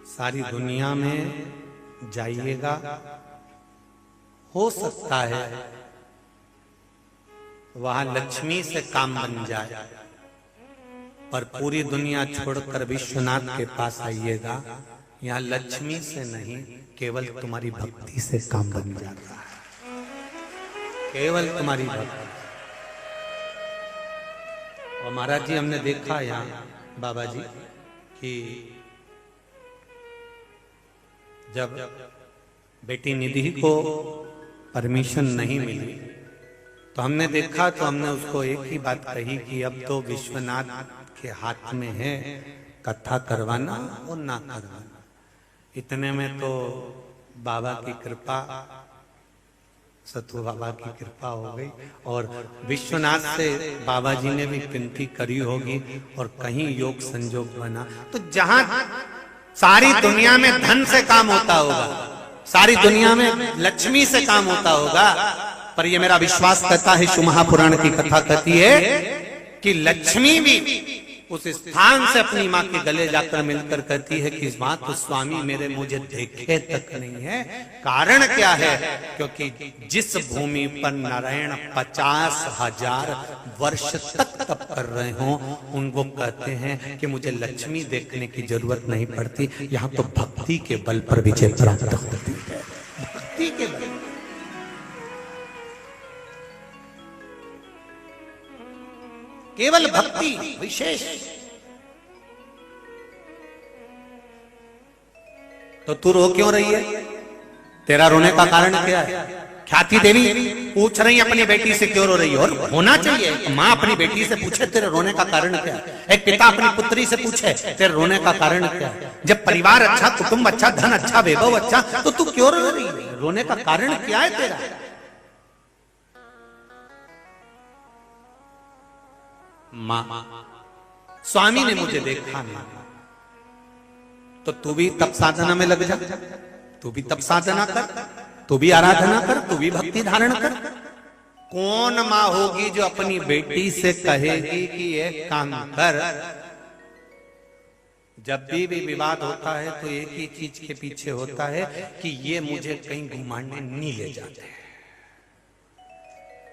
सारी दुनिया में जाइएगा, हो सकता है वहां लक्ष्मी से काम बन जाए, पर पूरी दुनिया छोड़कर विश्वनाथ के पास आइएगा, यहाँ लक्ष्मी से नहीं केवल तुम्हारी भक्ति से काम बन जाता है, केवल तुम्हारी भक्ति। और महाराज जी हमने देखा यहाँ बाबा जी कि जब बेटी निधि को परमिशन नहीं मिली तो हमने देखा, तो हमने उसको एक ही बात कही कि अब तो विश्वनाथ के हाथ में है कथा करवाना और ना करवाना। इतने में तो बाबा की कृपा, सतु बाबा की कृपा हो गई और विश्वनाथ से बाबा जी ने भी विनती करी होगी और कहीं योग संजोग बना। तो जहां सारी दुनिया में धन से काम होता होगा, सारी दुनिया में लक्ष्मी से काम होता होगा, पर ये मेरा विश्वास कहता है, शिव महापुराण की कथा कहती है कि लक्ष्मी भी उस स्थान से अपनी माँ के गले जाकर मिलकर कहती है कि माँ तो स्वामी मेरे मुझे देखे तक नहीं है। कारण क्या है? क्योंकि जिस भूमि पर नारायण 50,000 वर्ष तक तप कर रहे हो, उनको कहते हैं कि मुझे लक्ष्मी देखने की जरूरत नहीं पड़ती, यहाँ तो भक्ति के बल पर विजय प्राप्त होती है, भक्ति के बल। केवल भक्ति विशेष। तो तू रो क्यों रही है? तेरा रोने का कारण क्या है? ख्याति देवी पूछ रही अपनी बेटी से क्यों रो रही है? और होना चाहिए माँ अपनी बेटी से पूछे तेरे रोने का कारण क्या है, एक पिता अपनी पुत्री से पूछे तेरे रोने का कारण क्या है। जब परिवार अच्छा, कुटुंब अच्छा, धन अच्छा, वैभव अच्छा, तो तू क्यों रो रही है? रोने का कारण क्या है तेरा? मां, स्वामी ने मुझे देखा नहीं, तो तू भी तप साधना में लग जा, तू भी तप साधना कर, तू भी आराधना कर, तू भी भक्ति धारण कर। कौन मां होगी जो अपनी बेटी से कहेगी कि ये काम कर? जब भी विवाद होता है तो एक ही चीज के पीछे होता है कि ये मुझे कहीं घुमाने नहीं ले जाते हैं।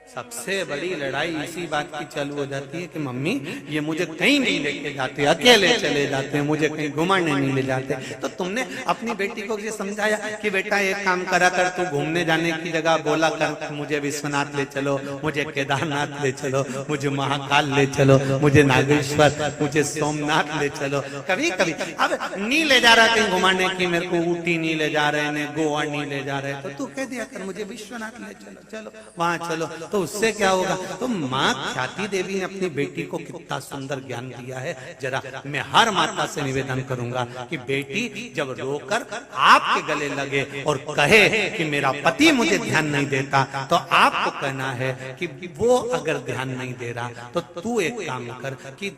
सबसे बड़ी लड़ाई इसी बात की चालू हो जाती है कि मम्मी ये मुझे कहीं नहीं लेके जाते, अकेले चले जाते हैं, मुझे कहीं घुमाने नहीं ले जाते। तो तुमने अपनी बेटी को ये समझाया कि बेटा एक काम करा कर, तू घूमने जाने की जगह बोला कर मुझे विश्वनाथ ले चलो, मुझे केदारनाथ ले चलो, मुझे महाकाल ले चलो, मुझे नागेश्वर, मुझे सोमनाथ ले चलो। कभी कभी अब नहीं ले जा रहा कहीं घुमाने की, मेरे को ऊटी नहीं ले जा रहे हैं, गोवा नहीं ले जा रहे, तो तू कह दिया कर मुझे विश्वनाथ ले चलो, चलो वहां चलो। तो उससे क्या होगा? तो माँ ख्याति देवी ने अपनी बेटी को कितना सुंदर ज्ञान दिया है। जरा मैं हर माता से निवेदन करूंगा कि बेटी जब रोकर आपके गले लगे और कहे कि मेरा पति मुझे ध्यान नहीं देता, तो आपको कहना है कि वो अगर ध्यान नहीं दे रहा तो तू एक काम कर कि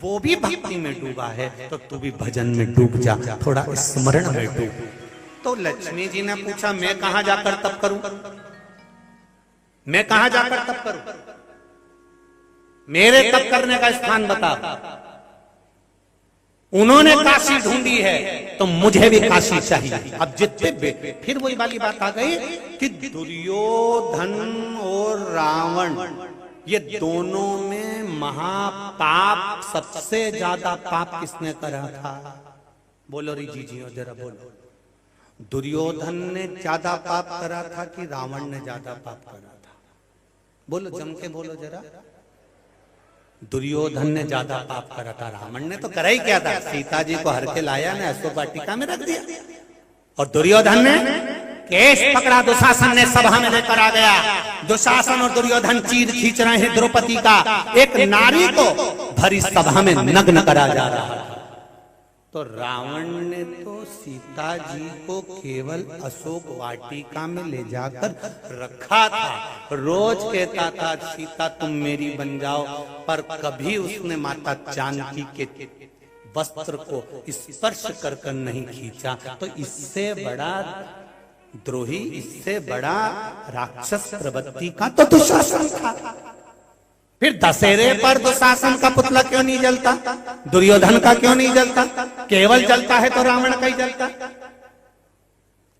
वो भी भक्ति में डूबा है तो तू भी भजन में डूब जा, थोड़ा स्मरण में डूब। तो लक्ष्मी जी ने पूछा मैं कहां जाकर तप करूं, मैं कहां जाकर तप करूं? मेरे तप करने का स्थान बता। उन्होंने काशी ढूंढी है तो मुझे भी काशी चाहिए। अब जितने फिर वही वाली बात आ गई कि दुर्योधन और रावण ये दोनों में महापाप, सबसे ज्यादा पाप किसने करा था? बोलो री जी जरा बोलो। दुर्योधन ने ज्यादा पाप करा था कि रावण ने ज्यादा पाप करा था? बोलो जम के बोलो जरा। दुर्योधन ने ज्यादा पाप करा था, रावण ने तो करा ही क्या था? सीता जी को हर के लाया ने अश्व वाटिका में रख दिया। और दुर्योधन ने केस पकड़ा, दुशासन ने सभा में लेकर आ गया। दुशासन और दुर्योधन चीर खींच रहे हैं द्रौपदी का, एक नारी को भरी सभा में नग्न करा जा रहा है। तो रावण ने तो सीता जी को केवल अशोक वाटिका में ले जाकर रखा था। रोज कहता था सीता तुम मेरी बन जाओ, पर कभी उसने माता जानकी के वस्त्र को स्पर्श कर कर नहीं खींचा। तो इससे बड़ा द्रोही, इससे बड़ा राक्षस प्रवृत्ति का तो दुशासन था। फिर दशहरे पर दुशासन का पुतला क्यों नहीं जलता, दुर्योधन का क्यों नहीं जलता, केवल जलता है तो रावण का ही जलता।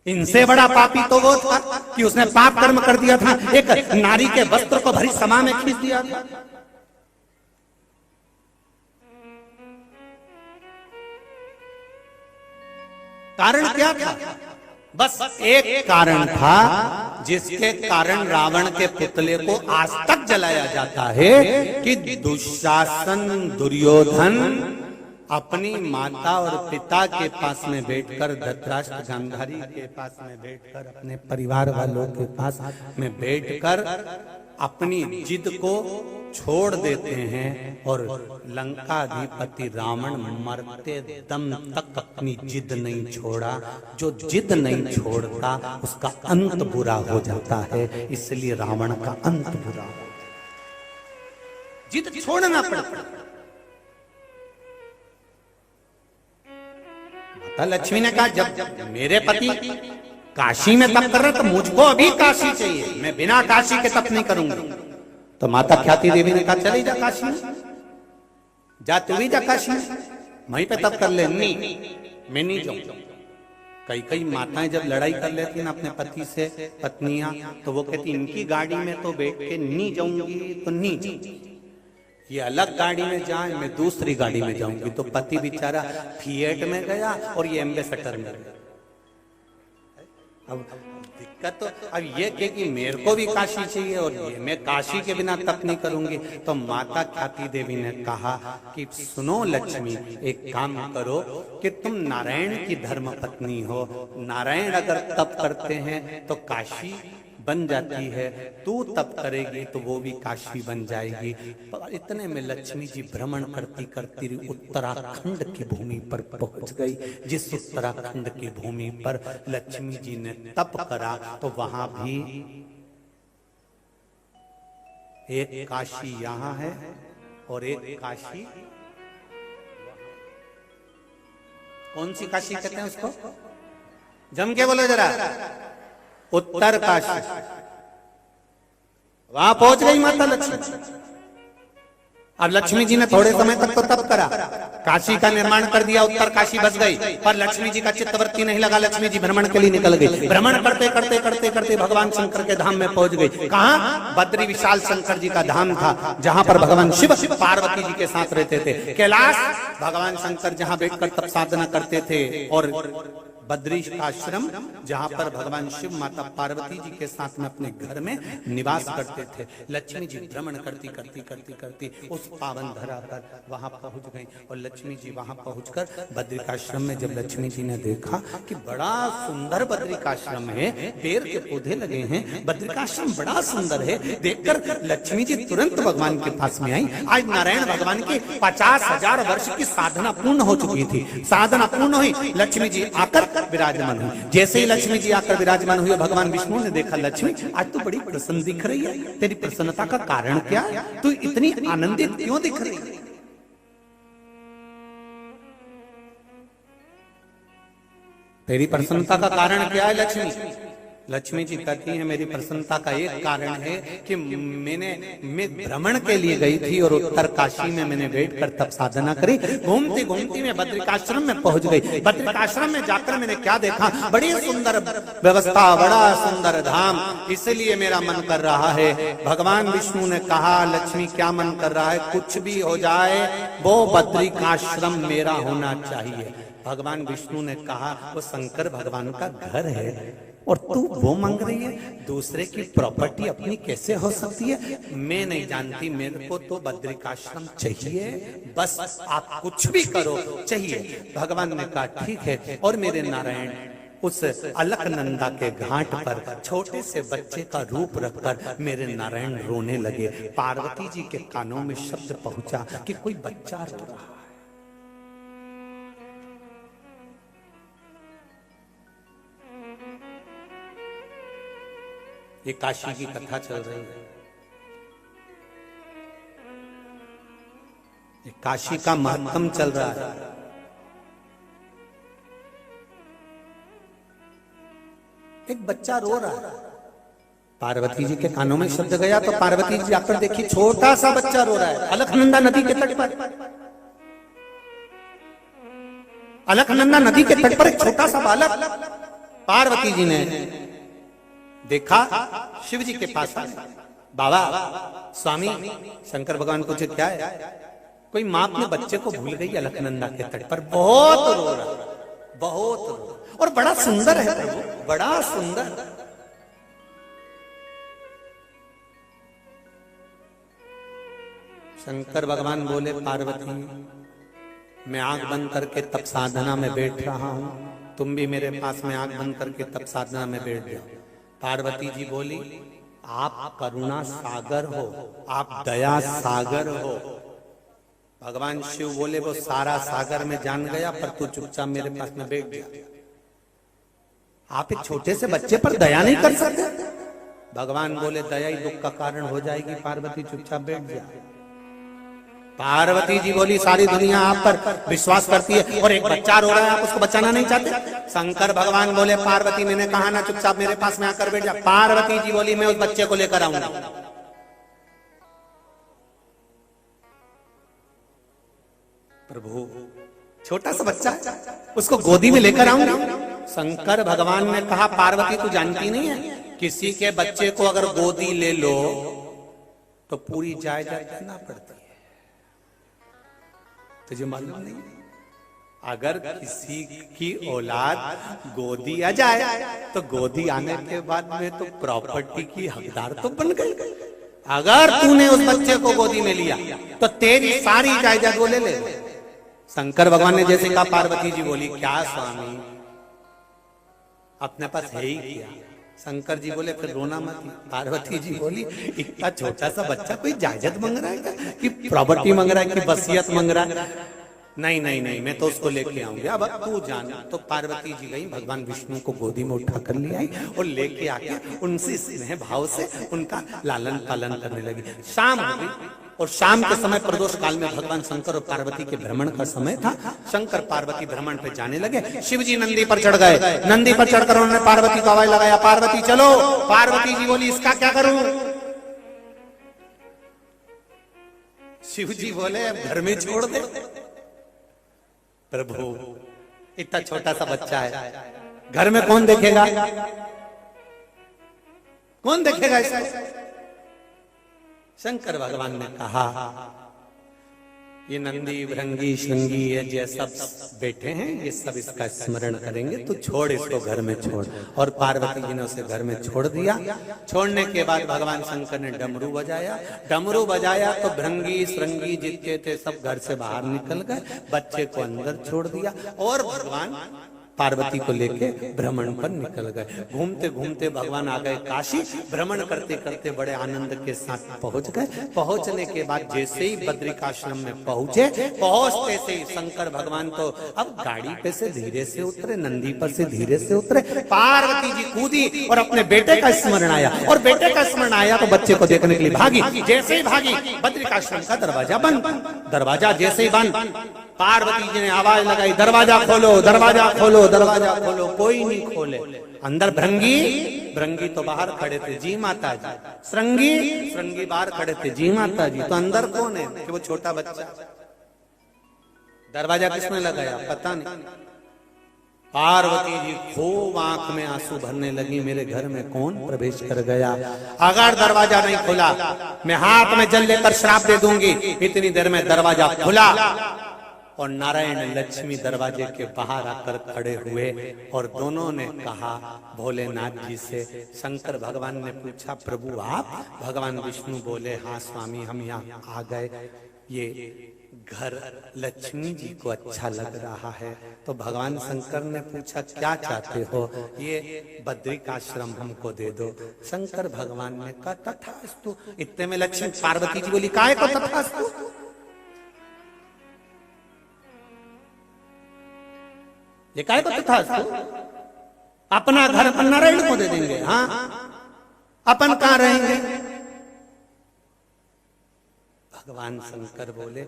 इनसे बड़ा पापी तो वो था कि उसने पाप कर्म कर दिया था, एक नारी के वस्त्र को भरी समा में खींच दिया था। कारण क्या था? बस एक कारण था जिसके कारण रावण के पुतले को आज तक जलाया जाता है कि दुशासन दुर्योधन अपनी माता और पिता के पास में बैठकर, धृतराष्ट्र गांधारी के पास में बैठकर, अपने परिवार वालों के पास में बैठकर अपनी जिद को छोड़ देते हैं और लंकाधिपति रावण मरते दम तक अपनी जिद नहीं छोड़ा। जो जिद नहीं छोड़ता उसका अंत बुरा हो जाता है, इसलिए रावण का अंत बुरा हो। जिद छोड़ना पड़ता। माता लक्ष्मी ने कहा जब मेरे पति काशी में तप कर रहे तो मुझको अभी काशी चाहिए, मैं बिना काशी के तप नहीं करूंगा। तो माता ख्याति देवी ने कहा चले जा काशी में, जा तू भी जा काशी में, वहीं पे तप कर ले। नहीं, मैं नहीं जाऊं। कई माताएं जब लड़ाई कर लेती ना अपने पति से, पत्नियां, तो वो कहती इनकी गाड़ी में तो बैठ के नहीं जाऊंगी, तो नहीं, ये अलग गाड़ी में जाए, मैं दूसरी गाड़ी में जाऊंगी। तो पति बेचारा फिएट में गया और ये एम्बेसडर में गया। अब दिक्कत तो अब ये कि मेरे को भी काशी चाहिए और ये मैं काशी के बिना तप नहीं करूंगी। तो माता ख्याति देवी ने कहा कि सुनो लक्ष्मी, एक काम करो कि तुम नारायण की धर्म पत्नी हो, नारायण अगर तप करते हैं तो काशी बन जाती है, तू तप करेगी तो वो भी काशी बन जाएगी। पर इतने में लक्ष्मी जी भ्रमण करती करती उत्तराखंड की भूमि पर पहुंच गई। जिस उत्तराखंड की भूमि पर लक्ष्मी जी ने तप करा तो वहां भी एक काशी यहां है और एक काशी, कौन सी काशी कहते हैं उसको, जम के बोलो जरा, उत्तर काशी। वहां पहुंच गई माता लक्ष्मी। अब लक्ष्मी जी ने थोड़े समय तक तो तप करा, काशी का निर्माण कर दिया, उत्तर काशी बस गई। पर लक्ष्मी जी का चित्तवृत्ति नहीं लगा, लक्ष्मी जी भ्रमण के लिए निकल गई। भ्रमण करते करते करते करते भगवान शंकर के धाम में पहुंच गई। कहां? बद्री विशाल शंकर जी का धाम था, जहां पर भगवान शिव पार्वती जी के साथ रहते थे। कैलाश भगवान शंकर जहां बैठकर तप साधना करते थे, और बद्री आश्रम जहां पर भगवान शिव माता पार्वती जी के साथ में अपने घर में निवास करते थे। लक्ष्मी जी भ्रमण करती करती करती करती उस पावन धरा पर वहां पहुंच गई। और लक्ष्मी जी वहां पहुंचकर बद्रिकाश्रम में जब लक्ष्मी जी ने देखा कि बड़ा सुंदर बद्रिकाश्रम है, पेड़ के पौधे लगे हैं, बद्रिकाश्रम बड़ा सुंदर है, देखकर लक्ष्मी जी तुरंत भगवान के पास में आई। आज नारायण भगवान की 50,000 वर्ष की साधना पूर्ण हो चुकी थी। साधना पूर्ण हुई, लक्ष्मी जी आकर विराजमान हुई। जैसे ही लक्ष्मी जी आकर विराजमान हुई, भगवान विष्णु ने देखा लक्ष्मी आज तो बड़ी प्रसन्न दिख रही है, तेरी प्रसन्नता का कारण क्या है, तू इतनी आनंदित क्यों दिख रही है? तेरी प्रसन्नता का कारण क्या है लक्ष्मी? लक्ष्मी जी कहती है मेरी प्रसन्नता का एक कारण है कि मैं भ्रमण के लिए गई थी और उत्तर काशी में मैंने बैठकर तप साधना करी। घूमती घूमती मैं बद्रिकाश्रम में पहुंच गई। बद्रिकाश्रम में जाकर मैंने क्या देखा, बड़ी सुंदर व्यवस्था, बड़ा सुंदर धाम, इसलिए मेरा मन कर रहा है। भगवान विष्णु ने कहा लक्ष्मी क्या मन कर रहा है, कुछ भी हो जाए वो बद्रिकाश्रम मेरा होना चाहिए। भगवान विष्णु ने कहा वो शंकर भगवान का घर है और तू वो मांग रही है, दूसरे की प्रॉपर्टी अपनी कैसे हो सकती है? मैं नहीं जानती, मेरे को तो बद्रिकाश्रम चाहिए, बस आप कुछ भी करो चाहिए। भगवान ने कहा ठीक है। और मेरे नारायण उस अलकनंदा के घाट पर छोटे से बच्चे का रूप रखकर मेरे नारायण रोने लगे। पार्वती जी के कानों में शब्द पहुंचा कि कोई बच्चा रो रहा है। ये काशी की कथा चल रही है, ये काशी का महत्व चल रहा है। एक बच्चा रो रहा है, पार्वती जी के कानों में शब्द गया तो पार्वती जी आकर देखी छोटा सा बच्चा रो रहा है अलकनंदा नदी के तट पर। अलकनंदा नदी के तट पर एक छोटा सा बालक। पार्वती जी ने देखा, शिव जी के पास आए, बाबा स्वामी शंकर भगवान पूछे क्या है? कोई माँ अपने बच्चे को भूल गई अलकनंदा के तट पर, बहुत रो रहा, बहुत रो रहा, और बड़ा सुंदर है प्रभु, बड़ा सुंदर। शंकर भगवान बोले पार्वती मैं आंख बंद करके तप साधना में बैठ रहा हूं, तुम भी मेरे पास में आंख बंद करके तप साधना में बैठ जाओ। पार्वती जी बोली आप करुणा सागर हो, आप दया सागर हो। भगवान शिव बोले वो सारा सागर में जान गया पर तू चुपचाप मेरे पास में बैठ गया। आप एक छोटे से बच्चे पर दया नहीं कर सकते? भगवान बोले दया ही दुख का कारण हो जाएगी, पार्वती चुपचाप बैठ जा। पार्वती जी बोली सारी दुनिया आप पर विश्वास करती है और एक बच्चा रो रहा है, आप उसको बचाना नहीं चाहते? शंकर भगवान बोले पार्वती मैंने कहा ना चुपचाप मेरे पास में आकर बैठ जा। पार्वती जी बोली मैं उस बच्चे को लेकर आऊंगा। प्रभु छोटा सा बच्चा उसको गोदी में लेकर आऊंगा। शंकर भगवान ने कहा पार्वती तू जानती नहीं है किसी के बच्चे को अगर गोदी ले लो तो पूरी जायदाद देना पड़ती है, तुझे मालूम नहीं? अगर किसी की औलाद गोदी आ जाए तो गोदी आने के बाद में तो प्रॉपर्टी की हकदार तो बन गई। अगर तूने उस बच्चे को गोदी में लिया तो तेरी सारी जायदाद वो ले ले। शंकर भगवान ने जैसे कहा, पार्वती जी बोली क्या स्वामी अपने पास है ही क्या? शंकर जी बोले फिर रोना मत। पार्वती जी बोली इतना छोटा सा बच्चा कोई जायदाद मांग रहा है क्या? कि प्रॉपर्टी मांग रहा है कि वसीयत मांग रहा है? नहीं नहीं नहीं मैं तो उसको लेके आऊंगी, अब तू जाना। तो पार्वती जी गई, भगवान विष्णु को गोदी में उठा कर ले आई और लेके आके उनसे स्नेह भाव से उनका लालन पालन करने लगी। शाम हो गई और शाम के समय प्रदोष काल में भगवान शंकर और पार्वती के भ्रमण का समय था। शंकर पार्वती भ्रमण पे जाने लगे। शिव जी नंदी पर चढ़ गए। नंदी पर चढ़कर उन्होंने पार्वती को आवाज लगाया, पार्वती चलो। पार्वती जी बोली इसका क्या करूं? शिव जी बोले अब घर में छोड़ दे। प्रभु इतना छोटा सा बच्चा है, घर में कौन देखेगा? कौन देखेगा इसको? शंकर भगवान ने कहा ये नंदी भृंगी श्रृंगी ये सब बैठे हैं, ये सब इसका स्मरण करेंगे, तो छोड़ इसको घर में छोड़। और पार्वती जी ने उसे घर में छोड़ दिया। छोड़ने के बाद भगवान शंकर ने डमरू बजाया। डमरू बजाया तो भृंगी श्रृंगी जितने थे सब घर से बाहर निकल गए, बच्चे को अंदर छोड़ दिया और भगवान पार्वती को लेके भ्रमण पर निकल गए। घूमते घूमते भगवान आ गए काशी। भ्रमण करते करते बड़े आनंद के साथ पहुंच गए। पहुंचने के बाद जैसे ही बद्रिकाश्रम में पहुंचे, पहुंचते से शंकर भगवान तो अब गाड़ी पे से धीरे से उतरे, नंदी पर से धीरे से उतरे। पार्वती जी कूदी और अपने बेटे का स्मरण आया, और बेटे का स्मरण आया तो बच्चे को देखने के लिए भागी। जैसे ही भागी बद्रिकाश्रम का दरवाजा बंद। दरवाजा जैसे ही बंद, पार्वती जी ने आवाज लगाई, दरवाजा खोलो, दरवाजा खोलो, दरवाजा खोलो। कोई नहीं खोले। अंदर भृंगी भृंगी तो बाहर खड़े थे, जी माता जी। श्रृंगी बाहर खड़े थे, जी माता जी। तो अंदर कौन है? कि वो छोटा बच्चा। दरवाजा किसने लगाया पता नहीं। पार्वती जी खूब आंख में आंसू भरने लगी, मेरे घर में कौन प्रवेश कर गया? अगर दरवाजा नहीं खुला मैं हाथ में जल लेकर श्राप दे दूंगी। इतनी देर में दरवाजा खुला और नारायण लक्ष्मी दरवाजे के बाहर आकर खड़े हुए और दोनों ने कहा भोलेनाथ जी से। शंकर भगवान ने पूछा प्रभु आप? भगवान विष्णु बोले हाँ स्वामी हम यहाँ आ गए, ये घर लक्ष्मी जी को अच्छा लग रहा है। तो भगवान शंकर ने पूछा क्या चाहते हो? ये बद्रिकाश्रम हमको दे दो। शंकर भगवान ने कहा तथास्तु। इतने में लक्ष्मी पार्वती जी बोली काहे को तथास्तु? ये काय को तथास्तु? अपना घर अपन नारायण को दे देंगे। हाँ अपन कहां रहेंगे? भगवान शंकर बोले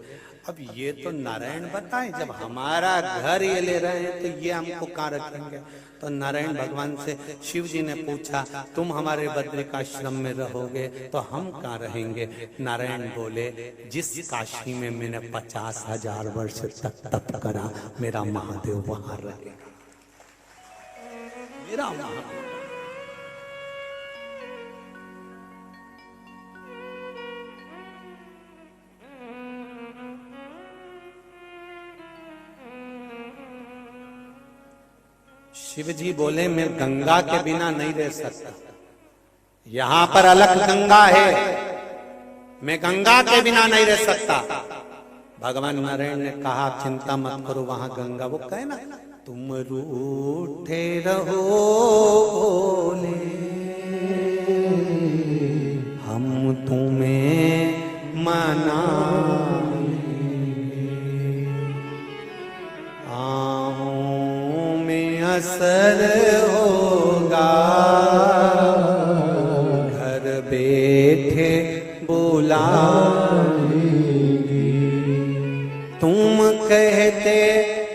अब ये तो नारायण बताएं, जब हमारा घर ये ले रहे हैं तो ये हमको कहाँ रखेंगे। तो नारायण भगवान से शिव जी ने पूछा तुम हमारे बद्रिकाश्रम में रहोगे तो हम कहाँ रहेंगे। नारायण बोले जिस काशी में मैंने 50,000 वर्ष तक तप करा मेरा महादेव वहां रहेगा, मेरा महादेव। शिव जी बोले मैं गंगा के बिना नहीं रह सकता, यहां पर अलग गंगा है, मैं गंगा के बिना नहीं रह सकता। भगवान नारायण ने कहा चिंता मत करो वहां गंगा, वो कहे ना तुम रूठे रहो भोले हम तुम्हें मना असर होगा घर बैठे बुला तुम कहते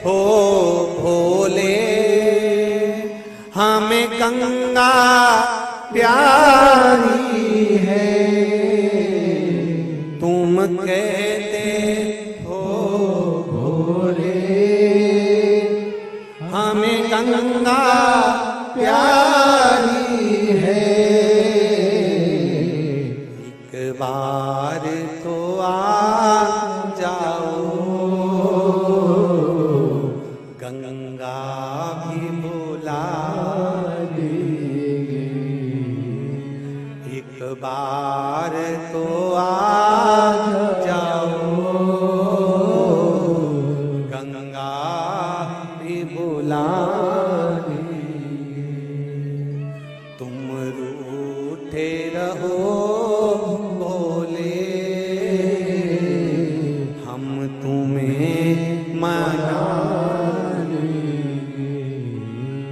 हो भोले हमें गंगा प्यारी है, तुम कहते हो भोले हमें गंगा प्यारी है। एक बार तो आ जाओ गंगा भी बुला देगी, एक बार तो आ जाओ गंगा भी बुला देगी। तुम रूठे रहो भोले हम तुम्हें मना देंगे।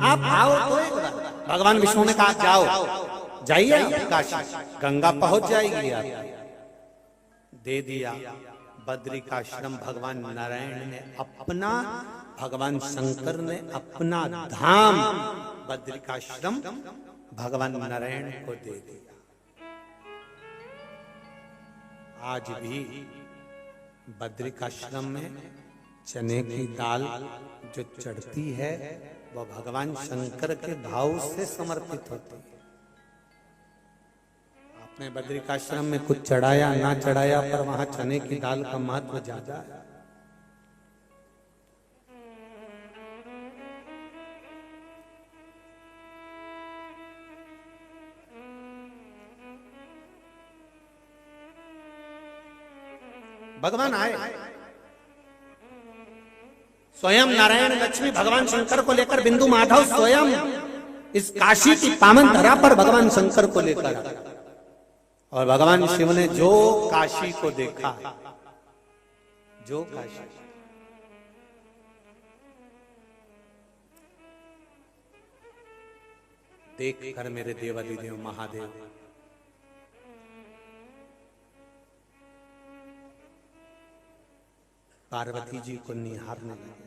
आप आओ तो एक बार। भगवान विष्णु ने कहा जाओ, जाइए काशी, गंगा पहुंच जाएगी। आप दे दिया बद्रिकाश्रम। भगवान नारायण ने अपना, भगवान शंकर ने अपना धाम बद्रिकाश्रम भगवान नारायण को दे दिया। आज भी बद्रिकाश्रम में चने की दाल जो चढ़ती है वह भगवान शंकर के भाव से समर्पित होती है। आपने बद्रिकाश्रम में कुछ चढ़ाया ना चढ़ाया, पर वहां चने की दाल का महत्व ज्यादा है। भगवान आए, स्वयं नारायण लक्ष्मी भगवान शंकर को लेकर, बिंदु माधव स्वयं इस काशी की पावन धरा पर भगवान शंकर को लेकर, और भगवान शिव ने जो काशी को देखा, जो काशी देख कर मेरे देवादिदेव महादेव पार्वती जी को निहारने लगे।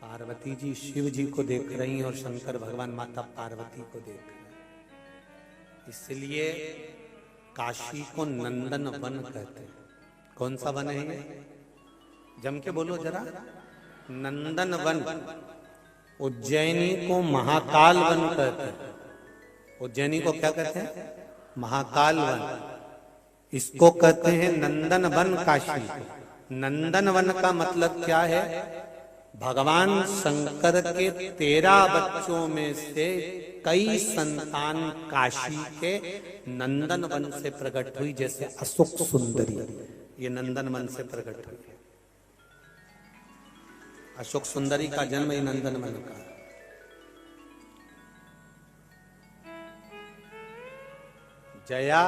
पार्वती जी शिव जी को देख रही और शंकर भगवान माता पार्वती को देख रहे। इसलिए काशी को नंदन वन कहते हैं। कौन सा वन है ये? जम के बोलो जरा। नंदन वन। उज्जैनी को महाकाल वन कहते हैं। उज्जैनी को क्या कहते हैं? महाकाल वन। इसको कहते हैं नंदन वन काशी। नंदन वन का मतलब क्या है? भगवान शंकर के 13 बच्चों में से कई संतान काशी के नंदन वन से प्रकट हुई, जैसे अशोक सुंदरी ये नंदन वन से प्रकट हुई। अशोक सुंदरी का जन्म ही नंदन वन का। जया,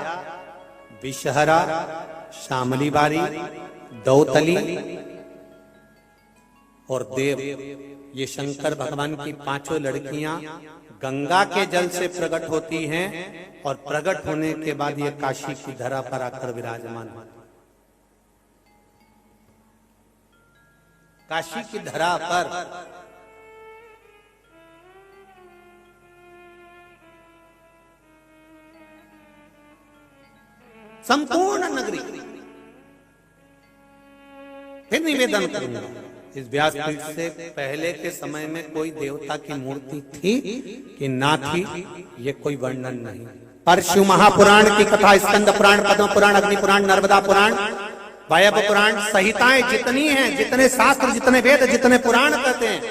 विषहरा, शामली बारी, दौतली और देव, ये शंकर भगवान की पांचों लड़कियां गंगा के जल से प्रकट होती हैं और प्रकट होने के बाद ये काशी की धरा पर आकर विराजमान होती। काशी की धरा पर संपूर्ण नगरी, फिर निवेदन करूंगा, इस व्यासपीठ से पहले के समय में कोई देवता की मूर्ति थी कि ना थी, ये कोई वर्णन नहीं। पर शिव महापुराण की कथा, स्कंद पुराण, पद्म पुराण, अग्नि पुराण, नर्मदा पुराण, वायव पुराण, संहिताएं जितनी हैं, जितने शास्त्र, जितने वेद, जितने पुराण कहते हैं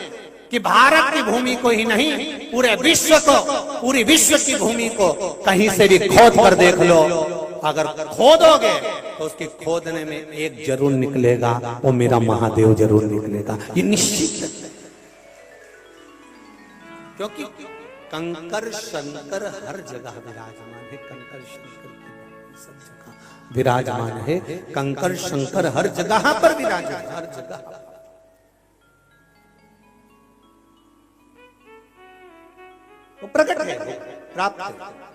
कि भारत की भूमि को ही नहीं, पूरे विश्व को, पूरी विश्व की भूमि को कहीं से भी खोद कर देख लो, अगर खोदोगे तो उसके खोदने में एक जरूर निकलेगा, वो मेरा महादेव जरूर निकलेगा, ये निश्चित है। क्योंकि कंकर शंकर हर जगह विराजमान है, कंकर शंकर सब जगह विराजमान है, कंकर शंकर हर जगह पर विराजमान, हर जगह। वो प्रकट है, प्राप्त है।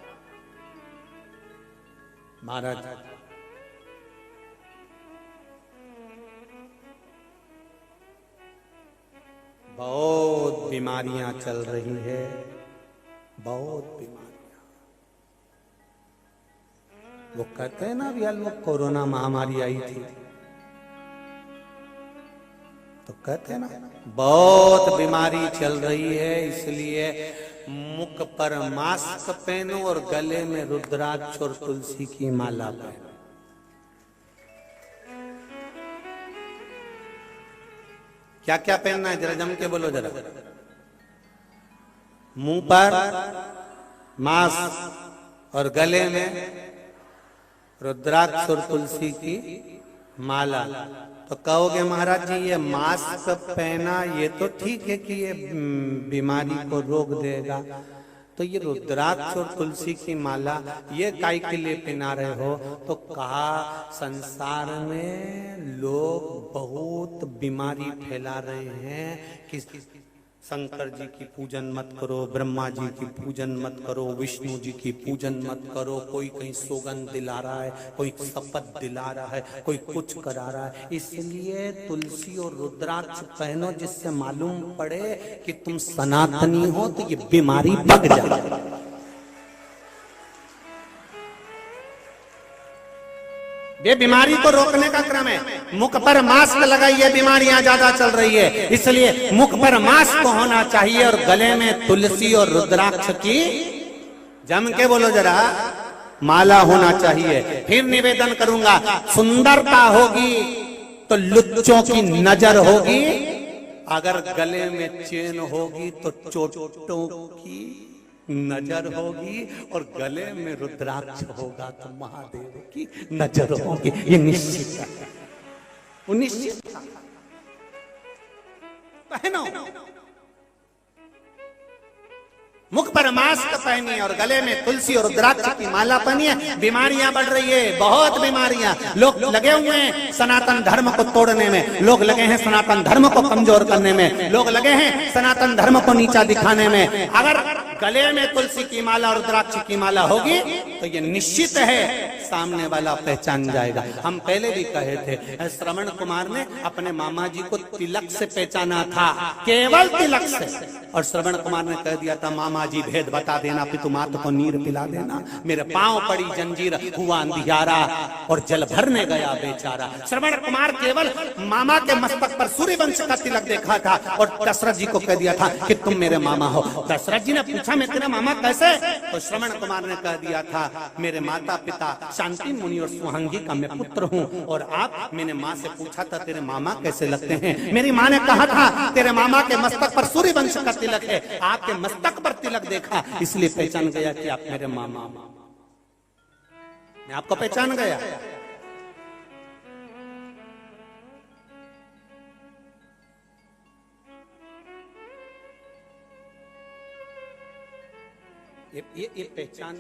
महाराज बहुत बीमारियां चल रही है, बहुत बीमारियां। वो कहते हैं ना अभी वो कोरोना महामारी आई थी, तो कहते हैं ना बहुत बीमारी चल रही है, इसलिए मुख पर मास्क पहनो और गले में रुद्राक्ष और तुलसी की माला पहनो। क्या क्या पहनना है जरा जम के बोलो जरा। मुंह पर मास्क और गले में रुद्राक्ष और तुलसी की माला। तो कहोगे महाराज जी ये मास्क पहना ये तो ठीक है कि ये बीमारी को रोक देगा, तो ये रुद्राक्ष और तुलसी की माला ये काय के लिए पहना रहे हो? तो कहा संसार में लोग बहुत बीमारी फैला रहे हैं कि शंकर जी की पूजन मत करो, ब्रह्मा जी की पूजन मत करो, विष्णु जी की पूजन मत करो। कोई कहीं सौगंध दिला रहा है, कोई शपथ दिला रहा है, कोई कुछ करा रहा है। इसलिए तुलसी और रुद्राक्ष पहनो जिससे मालूम पड़े कि तुम सनातनी हो, तो ये बीमारी भग जाए। ये बीमारी को रोकने का क्रम है। मुख पर मास्क लगाइए, बीमारियां ज्यादा चल रही है, इसलिए मुख पर मास्क होना चाहिए और गले में तुलसी और रुद्राक्ष की जम के बोलो जरा माला होना चाहिए। फिर निवेदन करूंगा, सुंदरता होगी तो लुच्चों की नजर होगी, अगर गले में चेन होगी तो चोटों की नजर होगी, और गले में रुद्राक्ष होगा तो महादेव की नजर होगी। ये निश्चित है, निश्चित पहनो। मुख पर मास्क पहनिए और गले में तुलसी और रुद्राक्ष की माला पहनिए। बीमारियां बढ़ रही है, बहुत बीमारियां। लोग लगे हुए हैं सनातन धर्म को तोड़ने में, लोग लगे हैं सनातन धर्म को कमजोर करने में, लोग लगे हैं सनातन धर्म को नीचा दिखाने में। अगर गले में तुलसी की माला और रुद्राक्ष की माला होगी तो ये निश्चित है सामने वाला पहचान जाएगा। हम पहले भी कहे थे, श्रवण कुमार ने अपने मामा जी को तिलक से पहचाना था, केवल तिलक से। और श्रवण कुमार ने कह दिया था, मामा जी भेद बता देना, पितुमात को नीर पिला देना। मेरे पांव पड़ी जंजीर, हुआ अंधियारा और जल भरने गया बेचारा। श्रवण कुमार केवल मामा के मस्तक पर सूर्यवंश का तिलक देखा था और दशरथ जी को कह दिया था कि तुम मेरे मामा हो। दशरथ जी ने पूछा, मैं तेरा मामा कैसे? तो श्रवण कुमार ने कह दिया था, मेरे माता पिता शांति मुनि और सुहंगी का मैं पुत्र हूँ। और आप, मैंने माँ से पूछा था तेरे मामा कैसे लगते हैं? मेरी माँ ने कहा था तेरे मामा के मस्तक पर सूर्यवंश का तिलक है। आपके मस्तक पर तिलक देखा, इसलिए पहचान गया कि आप मेरे मामा। मैं आपको पहचान गया। ये पहचान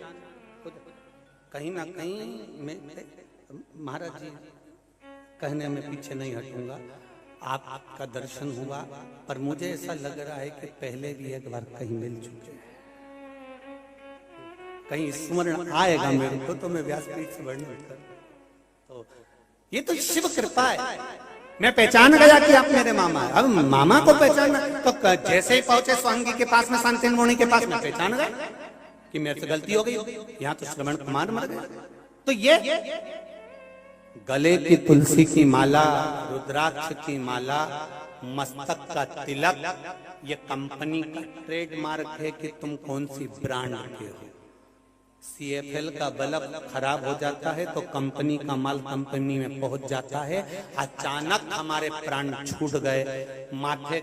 कहीं ना कहीं मैं महाराज जी कहने में पीछे नहीं हटूंगा। आपका दर्शन हुआ, पर मुझे ऐसा लग रहा है कि पहले भी एक बार कहीं मिल चुके हैं, कहीं स्मरण आएगा मेरे को तो मैं व्यासपीठ से वर्णन कर। तो ये तो शिव कृपा है, मैं पहचान गया कि आप मेरे मामा है। अब मामा को पहचानना तो जैसे ही पहुंचे स्वांगी के पास में, शांतिन मुनि के पास में, पहचान गए कि मेरे से गलती हो गई। यहाँ तो श्रवण कुमार मर गए। तो ये गले की तुलसी की माला, रुद्राक्ष की माला, मस्तक का तिलक, ये कंपनी का ट्रेडमार्क है कि तुम कौन सी ब्रांड के हो। CFL का बल्ब खराब हो जाता है तो कंपनी का माल कंपनी में पहुंच जाता है। अचानक हमारे प्राण छूट गए, माथे